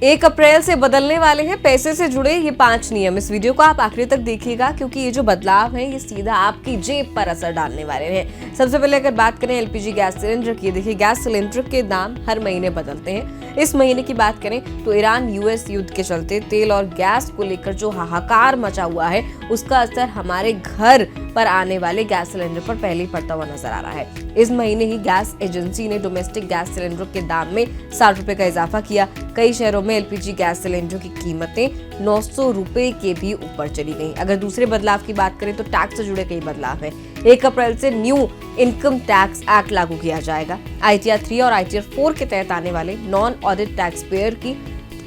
1 अप्रैल से बदलने वाले हैं पैसे से जुड़े ये 5 नियम। इस वीडियो को आप आखिरी तक देखिएगा क्योंकि ये जो बदलाव है ये सीधा आपकी जेब पर असर डालने वाले हैं। सबसे पहले अगर बात करें एलपीजी गैस सिलेंडर की, देखिए गैस सिलेंडर के दाम हर महीने बदलते हैं। इस महीने की बात करें तो ईरान यूएस युद्ध के चलते तेल और गैस को लेकर जो हाहाकार मचा हुआ है उसका असर हमारे घर पर आने वाले गैस सिलेंडर पर पहले ही पड़ता हुआ नजर आ रहा है। इस महीने ही गैस एजेंसी ने डोमेस्टिक गैस सिलेंडर के दाम में 60 रुपए का इजाफा किया। कई शहरों में एलपीजी गैस सिलेंडर की कीमतें 900 रुपए के भी ऊपर चली गई। अगर दूसरे बदलाव की बात करें तो टैक्स से जुड़े कई बदलाव हैं। 1 अप्रैल से न्यू इनकम टैक्स एक्ट लागू किया जाएगा। ITR 3 और ITR 4 के तहत आने वाले नॉन ऑडिट टैक्स पेयर की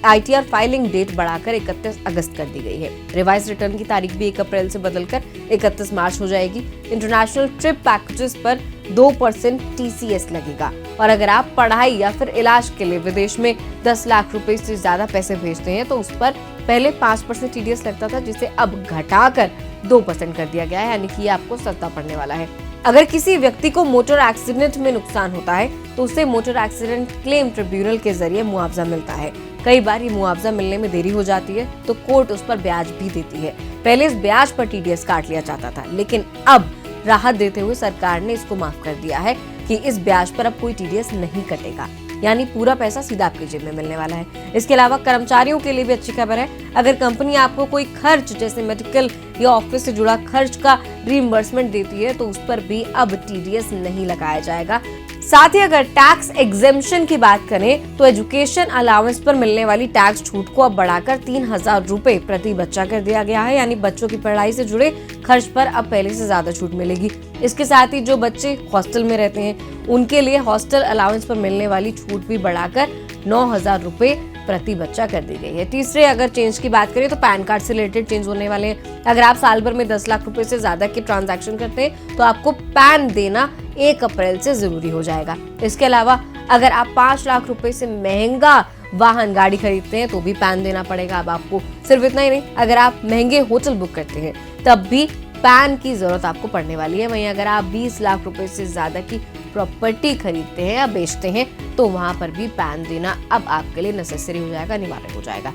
ITR फाइलिंग डेट बढ़ाकर 31 अगस्त कर दी गई है। रिवाइज रिटर्न की तारीख भी 1 अप्रैल से बदलकर 31 मार्च हो जाएगी। इंटरनेशनल ट्रिप पैकेजेस पर 2% TCS लगेगा और अगर आप पढ़ाई या फिर इलाज के लिए विदेश में 10 लाख रुपए से ज्यादा पैसे भेजते हैं तो उस पर पहले 5% TDS लगता था, जिसे अब घटाकर 2% कर दिया गया है, यानी कि ये आपको सस्ता पड़ने वाला है। अगर किसी व्यक्ति को मोटर एक्सीडेंट में नुकसान होता है तो उसे मोटर एक्सीडेंट क्लेम ट्रिब्यूनल के जरिए मुआवजा मिलता है। कई बार ये मुआवजा मिलने में देरी हो जाती है तो कोर्ट उस पर ब्याज भी देती है। पहले इस ब्याज पर TDS काट लिया जाता था, लेकिन अब राहत देते हुए सरकार ने इसको माफ कर दिया है कि इस ब्याज पर अब कोई TDS नहीं कटेगा, यानी पूरा पैसा सीधा आपकी जेब में मिलने वाला है। इसके अलावा कर्मचारियों के लिए भी अच्छी खबर है। अगर कंपनी आपको कोई खर्च जैसे मेडिकल या ऑफिस से जुड़ा खर्च का रिइंबर्समेंट देती है तो उस पर भी अब TDS नहीं लगाया जाएगा। साथ ही अगर टैक्स एग्जेम्पशन की बात करें तो एजुकेशन अलाउंस पर मिलने वाली टैक्स छूट को अब बढ़ाकर 3000 रुपए प्रति बच्चा कर दिया गया है, यानी बच्चों की पढ़ाई से जुड़े खर्च पर अब पहले से ज्यादा छूट मिलेगी। इसके साथ ही जो बच्चे हॉस्टल में रहते हैं उनके लिए हॉस्टल अलाउंस पर मिलने वाली छूट भी बढ़ाकर 9000 रुपए प्रति बच्चा कर दी गई है। तीसरे अगर चेंज की बात करें तो पैन कार्ड से रिलेटेड चेंज होने वाले हैं। अगर आप साल भर में 10 लाख रुपए से ज्यादा के ट्रांजैक्शन करते हैं तो आपको पैन देना 1 अप्रैल से जरूरी हो जाएगा। इसके अलावा अगर आप 5 लाख रुपए से महंगा वाहन गाड़ी खरीदते हैं तो भी पैन देना पड़ेगा अब आपको। सिर्फ इतना ही नहीं, अगर आप महंगे होटल बुक करते हैं तब भी पैन की जरूरत आपको पड़ने वाली है। वहीं अगर आप 20 लाख रुपए से ज्यादा की प्रॉपर्टी खरीदते हैं या बेचते हैं तो वहां पर भी पैन देना अब आपके लिए नेसेसरी हो जाएगा, अनिवार्य हो जाएगा।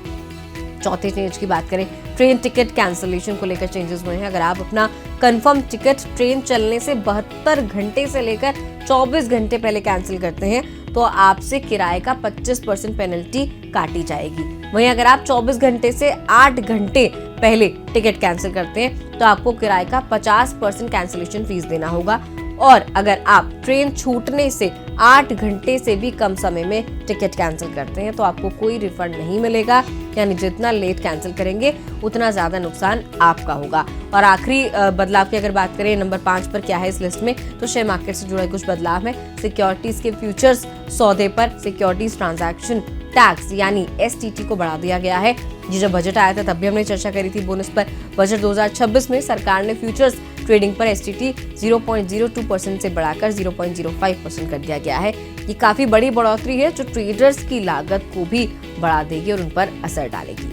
चौथे चेंज की बात करें, ट्रेन टिकट कैंसिलेशन को लेकर चेंजेस हुए हैं। अगर आप अपना कंफर्म टिकट ट्रेन चलने से 72 घंटे से लेकर 24 घंटे पहले कैंसिल करते हैं तो आपसे किराए का 25% पेनल्टी काटी जाएगी। वहीं अगर आप 24 घंटे से 8 घंटे पहले टिकट कैंसिल करते हैं तो आपको किराए का 50% कैंसिलेशन फीस देना होगा। और अगर आप ट्रेन छूटने से 8 घंटे से भी कम समय में टिकट कैंसिल करते हैं तो आपको कोई रिफंड नहीं मिलेगा, यानी जितना लेट कैंसिल करेंगे उतना ज्यादा नुकसान आपका होगा। और आखिरी बदलाव की अगर बात करें नंबर 5 पर क्या है इस लिस्ट में, तो शेयर मार्केट से जुड़े कुछ बदलाव है। सिक्योरिटीज के फ्यूचर्स सौदे पर सिक्योरिटीज ट्रांजैक्शन टैक्स यानी STT को बढ़ा दिया गया है। ये जब बजट आया था तब भी हमने चर्चा करी थी बोनस पर। बजट 2026 में सरकार ने फ्यूचर्स ट्रेडिंग पर STT 0.02% से बढ़ाकर 0.05% कर दिया गया है। ये काफी बड़ी बढ़ोतरी है जो ट्रेडर्स की लागत को भी बढ़ा देगी और उन पर असर डालेगी।